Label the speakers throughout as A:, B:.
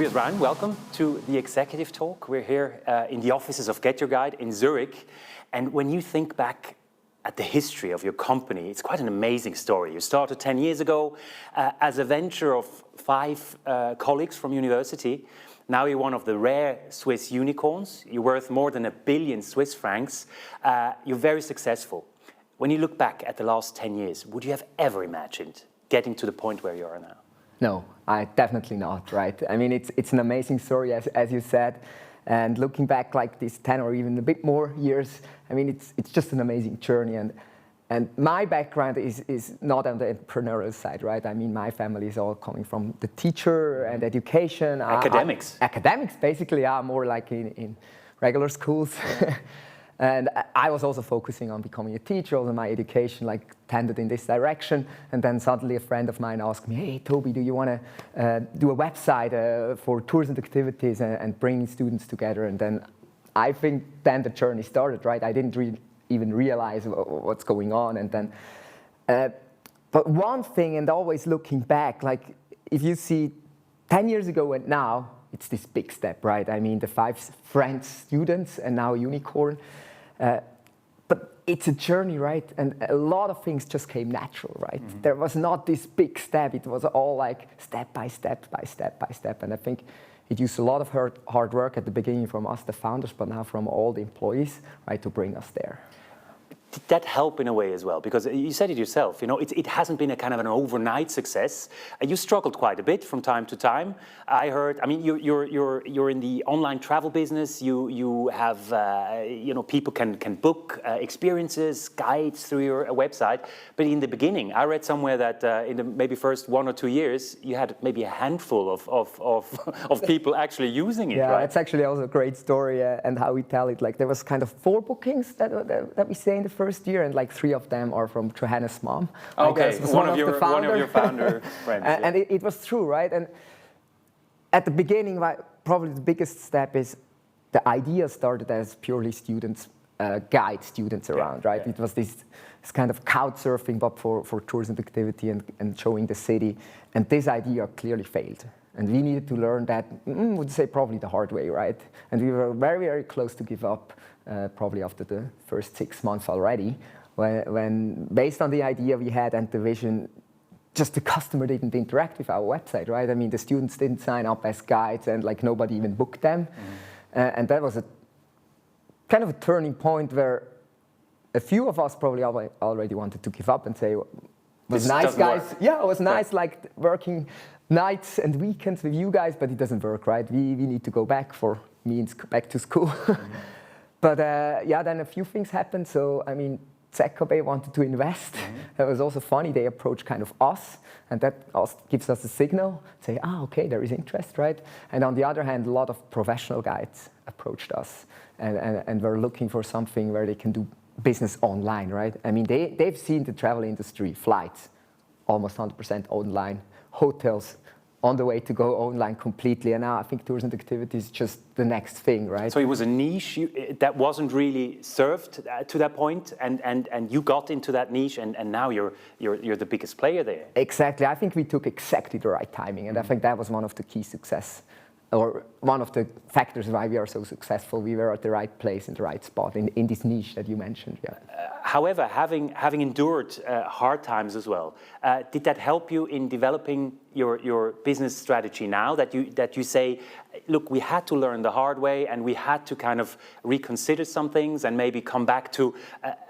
A: Tobias Rein, welcome to the Executive Talk. We're here in the offices of GetYourGuide in Zurich. And when you think back at the history of your company, it's quite an amazing story. You started 10 years ago as a venture of 5 colleagues from university. Now you're one of the rare Swiss unicorns. You're worth more than 1 billion Swiss francs. You're very successful. When you look back at the last 10 years, would you have ever imagined getting to the point where you are now?
B: No, I definitely not, right? I mean, it's an amazing story, as you said. And looking back like these 10 or even a bit more years, I mean, it's just an amazing journey. And my background is not on the entrepreneurial side, right? I mean, my family is all coming from the teacher and education.
A: Academics.
B: Academics, basically, more like in regular schools. And I was also focusing on becoming a teacher, although my education like tended in this direction. And then suddenly a friend of mine asked me, hey, Toby, do you want to do a website for tours and activities and bring students together? And then I think then the journey started, right? I didn't even realize what's going on. And then, but one thing, and always looking back, like if you see 10 years ago and now, it's this big step, right? I mean, the 5 French students and now a unicorn. But it's a journey, right? And a lot of things just came natural, right? Mm-hmm. There was not this big step. It was all like step by step by step by step. And I think it used a lot of hard work at the beginning from us, the founders, but now from all the employees, right, to bring us there.
A: Did that help in a way as well? Because you said it yourself, you know, it hasn't been a kind of an overnight success. You struggled quite a bit from time to time. I heard, I mean, you're in the online travel business. You have, you know, people can book experiences, guides through your website. But in the beginning, I read somewhere that in the maybe first 1 or 2 years, you had maybe a handful of people actually using it.
B: Yeah,
A: right?
B: It's actually also a great story and how we tell it. Like there was kind of 4 bookings that we say in the first year, and like 3 of them are from Johanna's mom.
A: Okay, one of your founder friends.
B: And it was true, right? And at the beginning, probably the biggest step is the idea started as purely students, guide students around, right? Yeah. It was this kind of couch surfing, but for tours and activity and showing the city. And this idea clearly failed. And we needed to learn that, would say probably the hard way, right? And we were very, very close to give up, probably after the first 6 months already, when based on the idea we had and the vision, just the customer didn't interact with our website, right? I mean, the students didn't sign up as guides and like nobody even booked them. Mm-hmm. And that was a kind of a turning point where a few of us probably already wanted to give up and say, was nice, guys. Work. Yeah, it was nice, like working nights and weekends with you guys, but it doesn't work, right? We need to go back, for me, back to school. Mm-hmm. But yeah, then a few things happened. So, I mean, Zekobe wanted to invest. Mm-hmm. That was also funny. They approached kind of us, and that also gives us a signal, say, okay, there is interest, right? And on the other hand, a lot of professional guides approached us and were looking for something where they can do business online, right? I mean, they've seen the travel industry, flights, almost 100% online, hotels, on the way to go online completely. And now I think tours and activities is just the next thing, right?
A: So it was a niche that wasn't really served to that point, and you got into that niche, and now you're the biggest player there.
B: Exactly. I think we took exactly the right timing, and I think that was one of the key success, or one of the factors why we are so successful. We were at the right place in the right spot in this niche that you mentioned. Yeah.
A: However, having endured hard times as well, did that help you in developing your business strategy now? That you say, look, we had to learn the hard way, and we had to kind of reconsider some things, and maybe come back to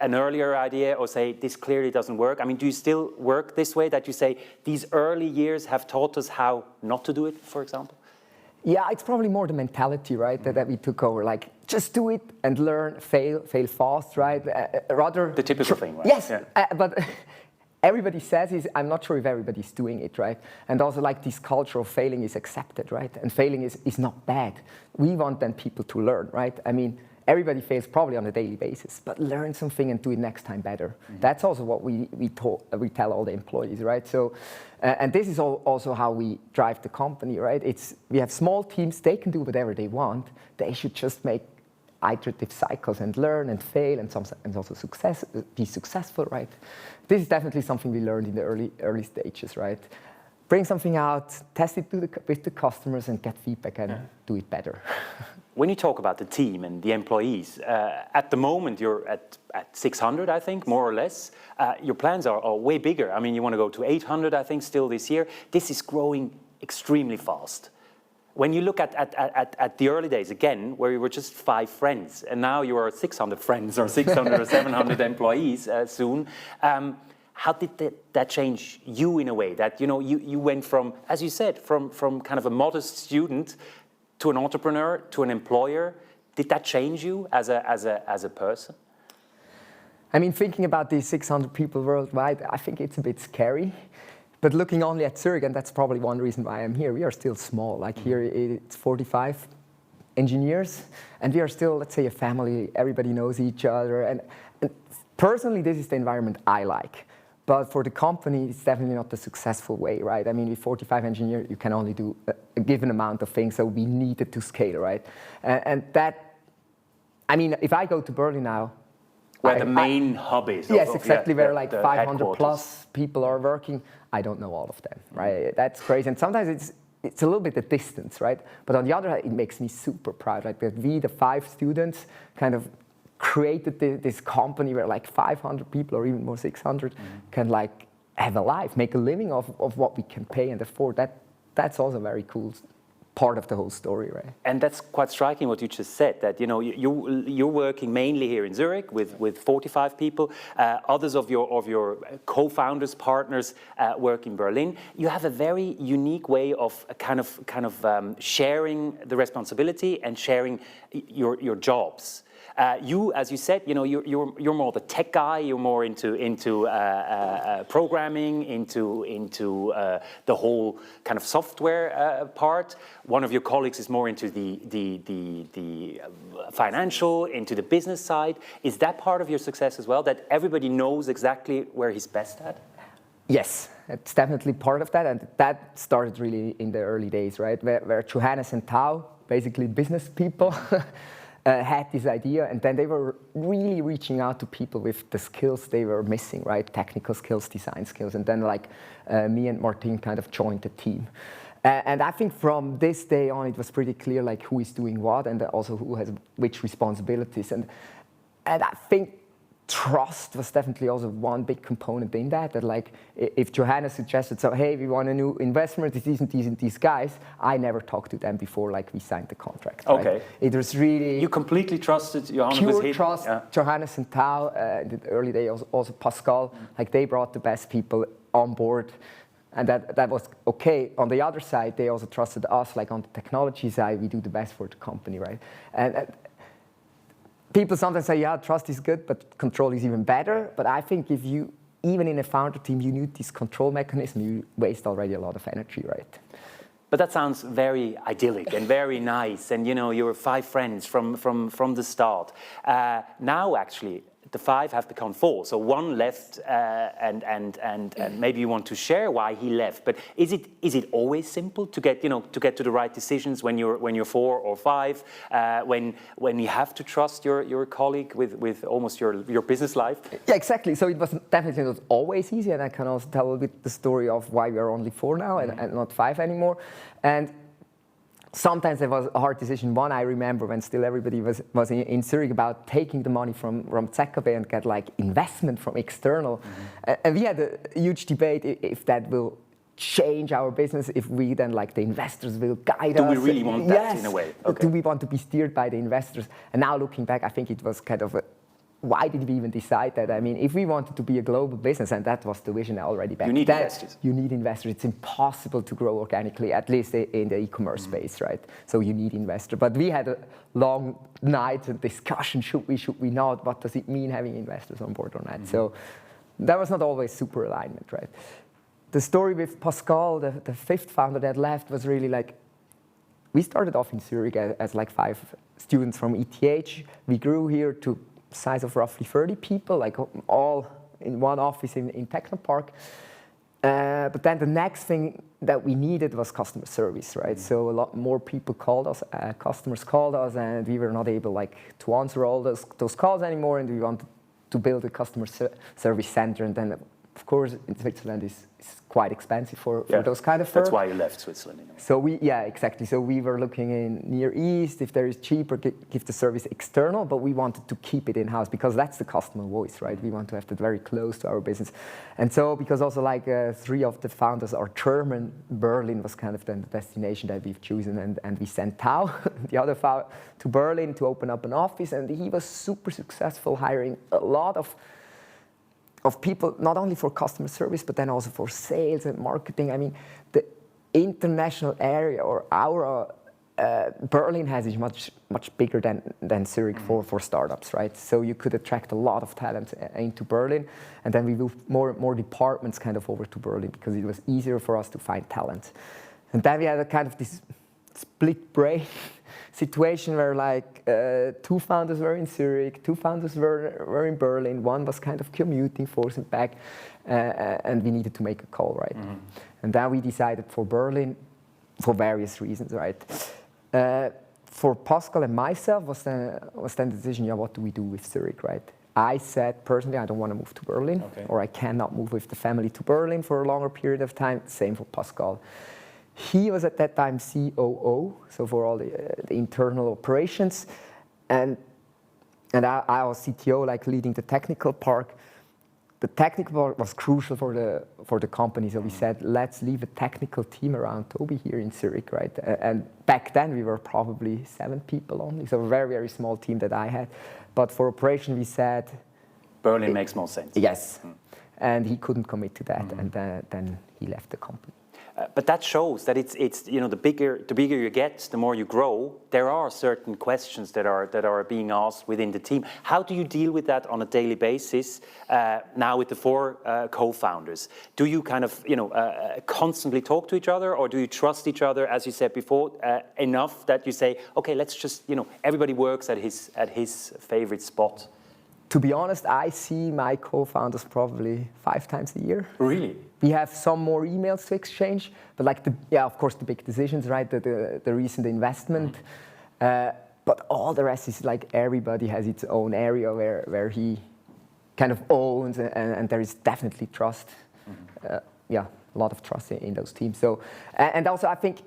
A: an earlier idea, or say this clearly doesn't work. I mean, do you still work this way? That you say these early years have taught us how not to do it, for example?
B: Yeah, it's probably more the mentality, right, that we took over. Like, just do it and learn, fail fast, right? Rather
A: the typical thing, right?
B: Yes, yeah. But everybody says I'm not sure if everybody's doing it, right? And also, like, this culture of failing is accepted, right? And failing is not bad. We want then people to learn, right? I mean, everybody fails probably on a daily basis, but learn something and do it next time better. Mm-hmm. That's also what we tell all the employees, right? So, and this is also how we drive the company, right? We have small teams, they can do whatever they want. They should just make iterative cycles and learn and fail and also be successful, right? This is definitely something we learned in the early stages, right? bring something out, test it with the customers, and get feedback and do it better.
A: When you talk about the team and the employees, at the moment you're at 600, I think, more or less. Your plans are way bigger. I mean, you want to go to 800, I think, still this year. This is growing extremely fast. When you look at the early days, again, where you were just 5 friends, and now you are 600 friends or 600 or 700 employees soon, how did that change you in a way? That, you know, you went from, as you said, from kind of a modest student to an entrepreneur, to an employer. Did that change you as a person?
B: I mean, thinking about these 600 people worldwide, I think it's a bit scary. But looking only at Zurich, and that's probably one reason why I'm here, we are still small. Like here, it's 45 engineers, and we are still, let's say, a family. Everybody knows each other. And personally, this is the environment I like. But for the company, it's definitely not the successful way, right? I mean, with 45 engineers, you can only do a given amount of things, so we needed to scale, right? And that, I mean, if I go to Berlin now,
A: where the main hub is.
B: Yes, exactly, where like 500 plus people are working. I don't know all of them, right? That's crazy. And sometimes it's a little bit a distance, right? But on the other hand, it makes me super proud. Like that we, the 5 students, kind of created this company where like 500 people or even more 600 can like have a life, make a living of what we can pay and afford. That's also very cool part of the whole story, right?
A: And that's quite striking what you just said, that, you know, you're working mainly here in Zurich with 45 people. Others of your co-founders, partners work in Berlin. You have a very unique way of kind of sharing the responsibility and sharing your jobs. You, as you said, you know, you're more the tech guy. You're more into programming, into the whole kind of software part. One of your colleagues is more into the financial, into the business side. Is that part of your success as well? That everybody knows exactly where he's best at?
B: Yes, it's definitely part of that, and that started really in the early days, right? Where Johannes and Tao, basically business people. Had this idea, and then they were really reaching out to people with the skills they were missing, right? Technical skills, design skills, and then like me and Martin kind of joined the team. And I think from this day on, it was pretty clear like who is doing what, and also who has which responsibilities. And I think trust was definitely also one big component in that like if Johannes suggested, so hey, we want a new investment, it's these guys, I never talked to them before like we signed the contract.
A: Okay.
B: Right? It was really...
A: You completely trusted Johannes?
B: Pure trust, yeah. Johannes and Tao, in the early days, also Pascal, like they brought the best people on board. And that was okay. On the other side, they also trusted us, like on the technology side, we do the best for the company, right? And people sometimes say, yeah, trust is good, but control is even better. But I think if you, even in a founder team, you need this control mechanism, you waste already a lot of energy, right?
A: But that sounds very idyllic and very nice. And, you know, you were 5 friends from the start. Now, actually, the 5 have become 4. So 1 left, and maybe you want to share why he left. But is it always simple to get to the right decisions when you're 4 or 5? When you have to trust your colleague with almost your business life?
B: Yeah, exactly. So it was definitely not always easy, and I can also tell a bit the story of why we are only 4 now and not 5 anymore. And sometimes it was a hard decision. One, I remember when still everybody was in Zurich about taking the money from ZKB and get like investment from external. And we had a huge debate if that will change our business, if we then like the investors will guide us.
A: Do we really want that in a way?
B: Okay. Do we want to be steered by the investors? And now looking back, I think it was kind of why did we even decide that? I mean, if we wanted to be a global business, and that was the vision already back then.
A: You need investors.
B: You need investors. It's impossible to grow organically, at least in the e-commerce space, right? So you need investors. But we had a long night and discussion, should we not? What does it mean having investors on board or not? So that was not always super alignment, right? The story with Pascal, the 5th founder that left, was really like, we started off in Zurich as like 5 students from ETH. We grew here to size of roughly 30 people, like all in one office in Technopark. But then the next thing that we needed was customer service, right? So a lot more people called us, customers called us, and we were not able like to answer all those calls anymore, and we wanted to build a customer service center. And then of course, in Switzerland is quite expensive for those kind of firms.
A: That's why you left Switzerland. You know.
B: So exactly. So we were looking in Near East, if there is cheaper, give the service external, but we wanted to keep it in-house because that's the customer voice, right? We want to have that very close to our business. And so, because also like 3 of the founders are German, Berlin was kind of the destination that we've chosen, and we sent Tao, the other founder, to Berlin to open up an office, and he was super successful hiring a lot of people, not only for customer service, but then also for sales and marketing. I mean, the international area or our Berlin is much bigger than Zurich for startups, right? So you could attract a lot of talent into Berlin, and then we moved more departments kind of over to Berlin because it was easier for us to find talent. And then we had a kind of this split brain situation where like 2 founders were in Zurich, 2 founders were in Berlin, 1 was kind of commuting, forcing back, and we needed to make a call, right? And then we decided for Berlin for various reasons, right? For Pascal and myself was then the decision, what do we do with Zurich, right? I said personally I don't want to move to Berlin, or I cannot move with the family to Berlin for a longer period of time. Same for Pascal. He was at that time COO, so for all the internal operations, and I was CTO, like leading the technical part. The technical part was crucial for the company, so we said let's leave a technical team around Toby here in Zurich, right? And back then we were probably 7 people only, so a very small team that I had. But for operation we said
A: Berlin makes more sense.
B: Yes, and he couldn't commit to that, and then he left the company.
A: But that shows that it's the bigger you get, the more you grow. There are certain questions that are being asked within the team. How do you deal with that on a daily basis? Now with the 4 co-founders, do you kind of constantly talk to each other, or do you trust each other, as you said before, enough that you say, okay, let's just everybody works at his favorite spot?
B: To be honest, I see my co-founders probably 5 times a year.
A: Really?
B: We have some more emails to exchange, but like of course the big decisions, right? The recent investment, but all the rest is like everybody has its own area where he kind of owns, and there is definitely trust. A lot of trust in those teams. So, and also I think,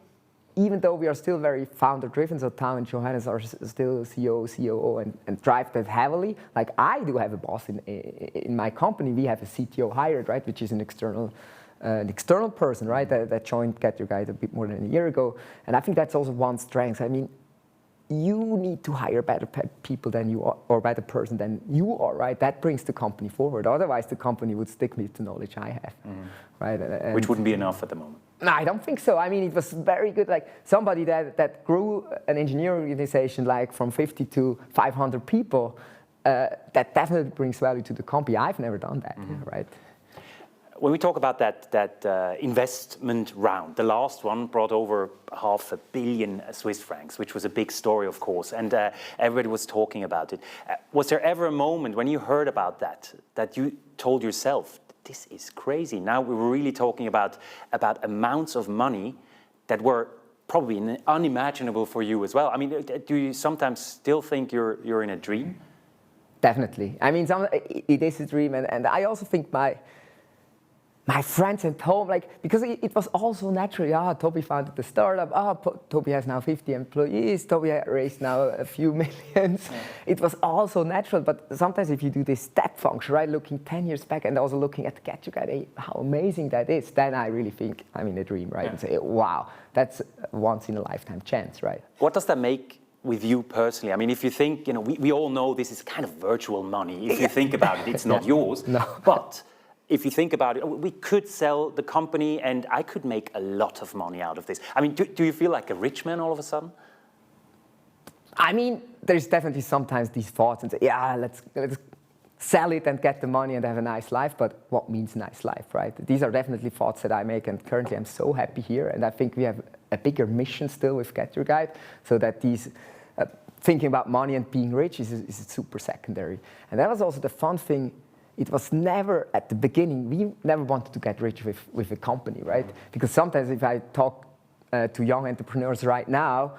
B: even though we are still very founder-driven, so Tao and Johannes are still CEO, COO, and drive that heavily. Like I do have a boss in my company. We have a CTO hired, right, which is an external person, right, that joined GetYourGuide a bit more than a year ago. And I think that's also one strength. I mean, you need to hire better people than you are, or better person than you are, right? That brings the company forward. Otherwise, the company would stick with the knowledge I have, right? And
A: which wouldn't be enough at the moment.
B: No, I don't think so. I mean, it was very good. Like somebody that grew an engineering organization like from 50 to 500 people, that definitely brings value to the company. I've never done that, right?
A: When we talk about that investment round, the last one brought over 500 million Swiss francs, which was a big story, of course, and everybody was talking about it. Was there ever a moment when you heard about that you told yourself, this is crazy? Now we're really talking about amounts of money that were probably unimaginable for you as well. I mean, do you sometimes still think you're in a dream?
B: Definitely. I mean, it is a dream, and I also think my friends at home, like, because it was also natural. Toby founded the startup. Toby has now 50 employees. Toby raised now a few millions. Yeah. It was also natural, but sometimes if you do this step function, right, looking 10 years back and also looking at GetYourGuide, how amazing that is, then I really think I'm in a dream, right? Yeah. And say, wow, that's a once in a lifetime chance, right?
A: What does that make with you personally? I mean, if you think, we all know this is kind of virtual money. If you think about it, it's not yours.
B: No.
A: But if you think about it, we could sell the company and I could make a lot of money out of this. I mean, do you feel like a rich man all of a sudden?
B: I mean, there's definitely sometimes these thoughts and say, let's sell it and get the money and have a nice life. But what means nice life, right? These are definitely thoughts that I make, and currently I'm so happy here. And I think we have a bigger mission still with GetYourGuide, so that these thinking about money and being rich is super secondary. And that was also the fun thing. It was never, at the beginning, we never wanted to get rich with a company, right? Because sometimes if I talk to young entrepreneurs right now,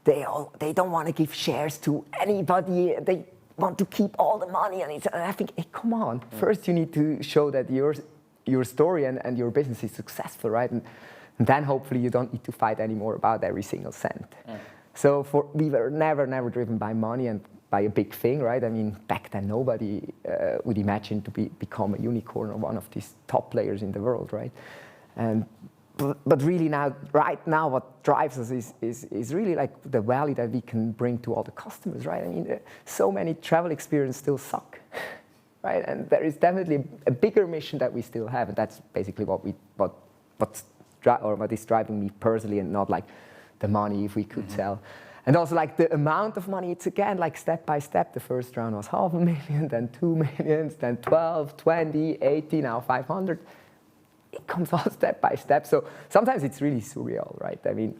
B: they don't want to give shares to anybody. They want to keep all the money. And I think, hey, come on. First, you need to show that you're your story and your business is successful, right? And then hopefully you don't need to fight anymore about every single cent. So we were never driven by money and by a big thing, right? I mean, back then nobody would imagine to become a unicorn or one of these top players in the world, right? But really right now, what drives us is really like the value that we can bring to all the customers, right? I mean, so many travel experiences still suck, right? And there is definitely a bigger mission that we still have, and that's basically what is driving me personally, and not like the money if we could sell. And also like the amount of money, it's again like step by step. The first round was 500,000, then 2 million, then 12, 20, 80, now 500. It comes all step by step. So sometimes it's really surreal, right? I mean,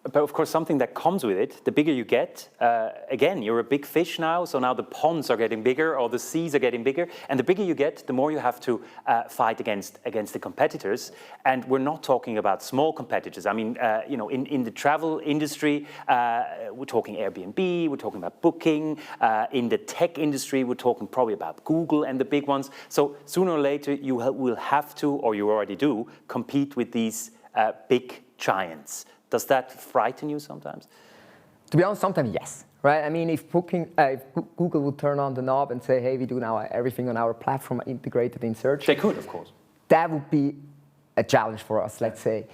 A: but of course, something that comes with it, the bigger you get, again, you're a big fish now, so now the ponds are getting bigger, or the seas are getting bigger, and the bigger you get, the more you have to fight against the competitors. And we're not talking about small competitors. I mean, in the travel industry, we're talking Airbnb, we're talking about Booking. In the tech industry, we're talking probably about Google and the big ones. So sooner or later, you will have to, or you already do, compete with these big giants. Does that frighten you sometimes?
B: To be honest, sometimes yes, right? I mean, if Google would turn on the knob and say, hey, we do now everything on our platform integrated in search.
A: They could, of course.
B: That would be a challenge for us, let's say.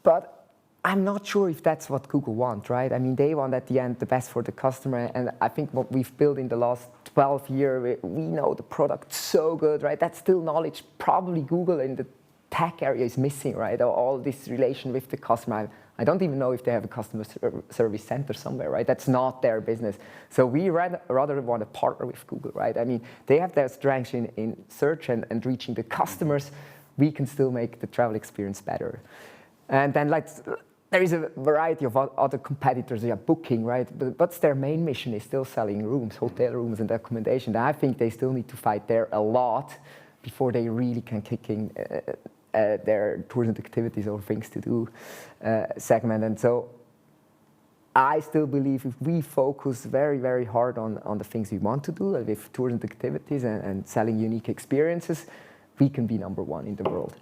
B: But I'm not sure if that's what Google wants, right? I mean, they want at the end the best for the customer. And I think what we've built in the last 12 years, we know the product so good, right? That's still knowledge probably Google in the tech area is missing, right? All this relation with the customer. I don't even know if they have a customer service center somewhere, right? That's not their business. So we rather want to partner with Google, right? I mean, they have their strengths in search and reaching the customers. We can still make the travel experience better. And then there is a variety of other competitors, Booking, right? But what's their main mission is still selling rooms, hotel rooms and accommodation. I think they still need to fight there a lot before they really can kick in their tours and activities or things to do segment. And so I still believe if we focus very, very hard on the things we want to do with tours and activities and selling unique experiences, we can be number one in the world.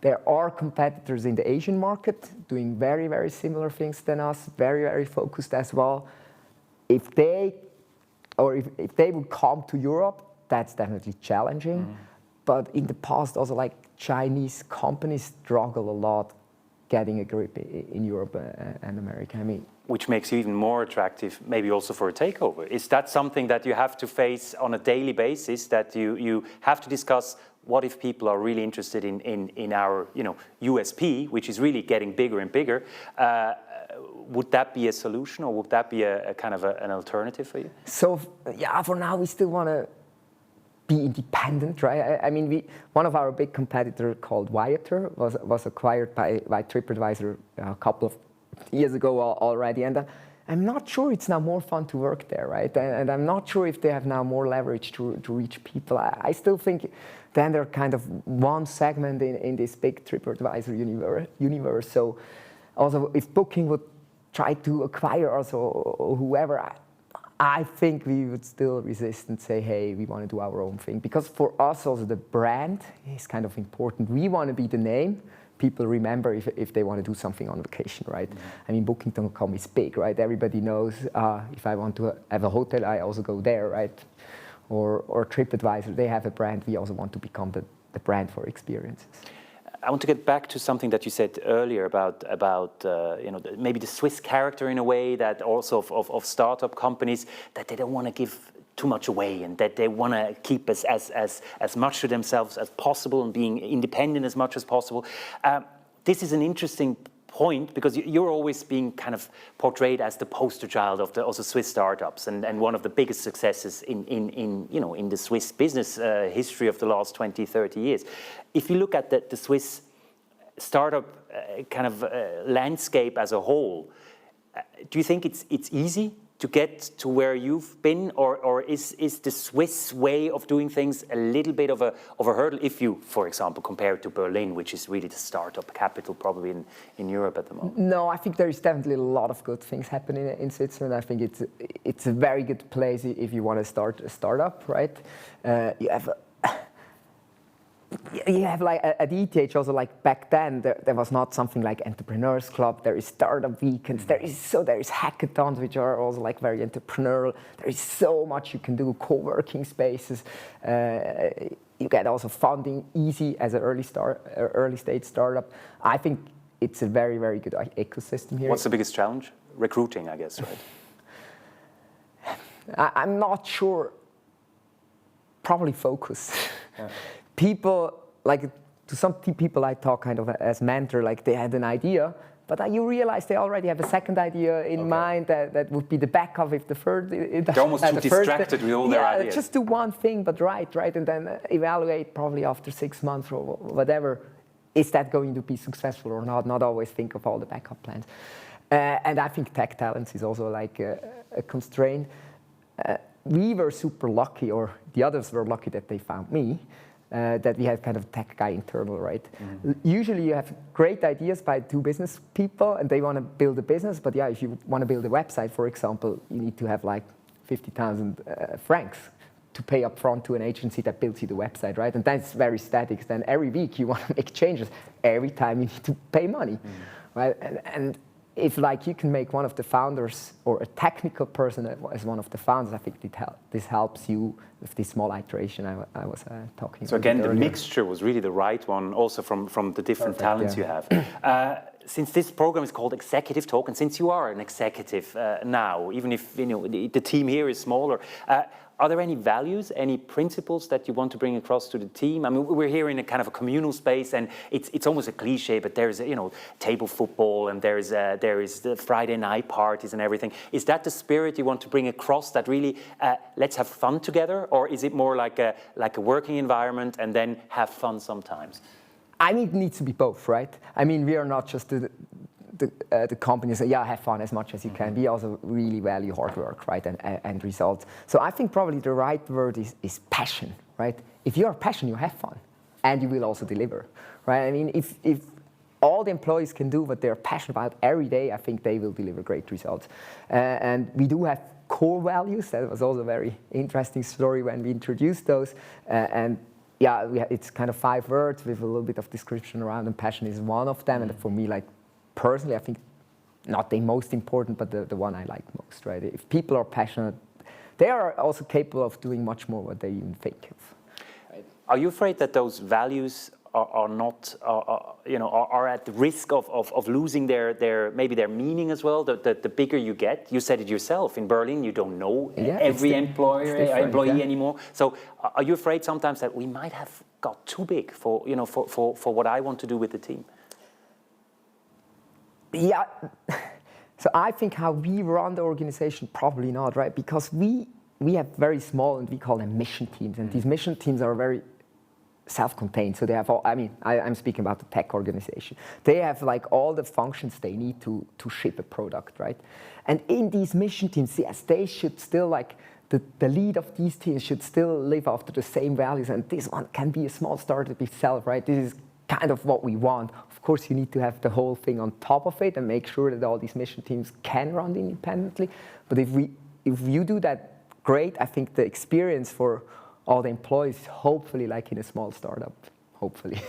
B: There are competitors in the Asian market doing very, very similar things than us, very, very focused as well. If they would come to Europe, that's definitely challenging. But in the past, also like Chinese companies struggle a lot getting a grip in Europe and America. I mean,
A: which makes you even more attractive, maybe also for a takeover. Is that something that you have to face on a daily basis? That you have to discuss? What if people are really interested in our USP, which is really getting bigger and bigger? Would that be a solution, or would that be a kind of an alternative for you?
B: So yeah, for now we still want to be independent, right? I mean, one of our big competitors called Viator was acquired by TripAdvisor a couple of years ago already, and I'm not sure it's now more fun to work there, right? And I'm not sure if they have now more leverage to reach people. I still think then they're kind of one segment in this big TripAdvisor universe. So also if Booking would try to acquire us or whoever, I think we would still resist and say, hey, we want to do our own thing. Because for us also the brand is kind of important. We want to be the name people remember if they want to do something on vacation, right? I mean, Booking.com is big, right? Everybody knows if I want to have a hotel, I also go there, right? Or TripAdvisor, they have a brand. We also want to become the brand for experiences.
A: I want to get back to something that you said earlier about maybe the Swiss character in a way, that also of startup companies, that they don't want to give too much away, and that they want to keep as much to themselves as possible and being independent as much as possible. This is an interesting point, because you're always being kind of portrayed as the poster child of the Swiss startups, and one of the biggest successes in the Swiss business history of the last 20, 30 years. If you look at the Swiss startup kind of landscape as a whole, do you think it's easy to get to where you've been, or is the Swiss way of doing things a little bit of a hurdle if you, for example, compare it to Berlin, which is really the startup capital probably in Europe at the moment?
B: No, I think there is definitely a lot of good things happening in Switzerland. I think it's a very good place if you want to start a startup, right? You have you have like at ETH also, like back then there was not something like Entrepreneurs Club. There is startup weekends. There is hackathons, which are also like very entrepreneurial. There is so much you can do. Co-working spaces. You get also funding easy as an early stage startup. I think it's a very, very good ecosystem here.
A: What's the biggest challenge? Recruiting, I guess, right?
B: I'm not sure. Probably focus. Yeah. People, like to some people I talk kind of as mentor, like they had an idea, but you realize they already have a second idea in mind that would be the backup if the third.
A: They're almost too distracted with all their ideas.
B: Just do one thing, but right, and then evaluate probably after 6 months or whatever. Is that going to be successful or not? Not always think of all the backup plans. And I think tech talents is also like a constraint. We were super lucky, or the others were lucky that they found me. That we had kind of tech guy internal, right? Mm-hmm. Usually you have great ideas by two business people and they want to build a business, but yeah, if you want to build a website, for example, you need to have like 50,000 francs to pay up front to an agency that builds you the website, right? And that's very static. Then every week you want to make changes. Every time you need to pay money, right? And if like you can make one of the founders or a technical person as one of the founders, I think this helps you with this small iteration I was talking about.
A: So again, the
B: earlier.
A: Mixture was really the right one, also from the different talents you have. Since this program is called Executive Talk, and since you are an executive now, even if the team here is smaller, are there any values, any principles that you want to bring across to the team? I mean, we're here in a kind of a communal space, and it's almost a cliche, but there's table football, and there is the Friday night parties and everything. Is that the spirit you want to bring across? That really let's have fun together, or is it more like a working environment and then have fun sometimes?
B: I mean, it needs to be both, right? I mean, we are not just the companies say, have fun as much as you can. We also really value hard work, right, and results. So I think probably the right word is passion, right? If you are passionate, you have fun, and you will also deliver, right? I mean, if all the employees can do what they're passionate about every day, I think they will deliver great results. And we do have core values. That was also a very interesting story when we introduced those. It's kind of 5 words with a little bit of description around, and passion is one of them. And for me, like, personally, I think not the most important, but the one I like most, right? If people are passionate, they are also capable of doing much more what they even think of. Right?
A: Are you afraid that those values are at the risk of losing their meaning as well? The bigger you get, you said it yourself. In Berlin, you don't know every employee anymore. So, are you afraid sometimes that we might have got too big for what I want to do with the team?
B: Yeah, so I think how we run the organization, probably not, right? Because we have very small, and we call them mission teams, and these mission teams are very self-contained. So they have all, I'm speaking about the tech organization. They have like all the functions they need to ship a product, right? And in these mission teams, yes, they should still like, the lead of these teams should still live after the same values, and this one can be a small startup itself, right? This is kind of what we want. Of course, you need to have the whole thing on top of it and make sure that all these mission teams can run independently. But if you do that, great. I think the experience for all the employees, hopefully like in a small startup, hopefully,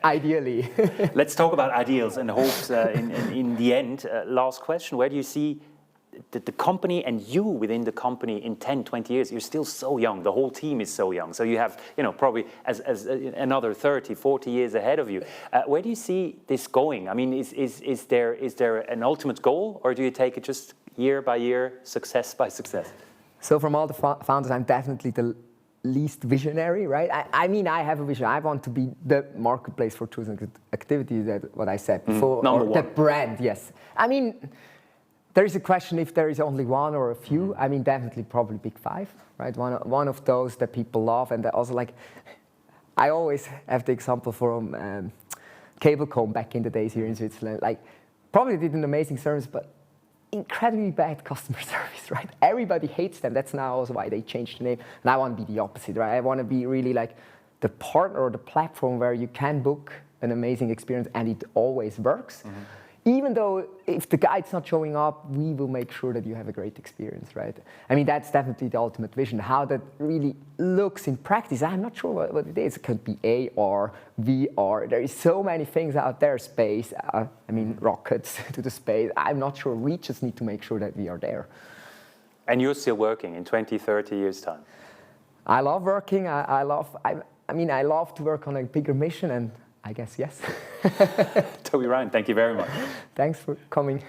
B: ideally.
A: Let's talk about ideals and hopes in the end. Last question, where do you see the company and you within the company in 10, 20 years? You're still so young. The whole team is so young. So you have, probably as another 30, 40 years ahead of you. Where do you see this going? I mean, is there an ultimate goal, or do you take it just year by year, success by success?
B: So from all the founders, I'm definitely the least visionary, right? I mean, I have a vision. I want to be the marketplace for choosing activities, that what I said before.
A: Number one.
B: The brand, yes. I mean, there is a question if there is only one or a few. I mean, definitely probably big 5, right? One of those that people love, and also like, I always have the example from Cablecom back in the days here in Switzerland. Like, probably did an amazing service, but incredibly bad customer service, right? Everybody hates them. That's now also why they changed the name. And I want to be the opposite, right? I want to be really like the partner or the platform where you can book an amazing experience and it always works. even though if the guide's not showing up, we will make sure that you have a great experience, right? I mean, that's definitely the ultimate vision. How that really looks in practice, I'm not sure what it is. It could be AR, VR. There is so many things out there, space, I mean, rockets to the space. I'm not sure. We just need to make sure that we are there.
A: And you're still working in 20, 30 years' time?
B: I love working. I love to work on a bigger mission, and I guess yes.
A: Toby Rein, thank you very much.
B: Thanks for coming.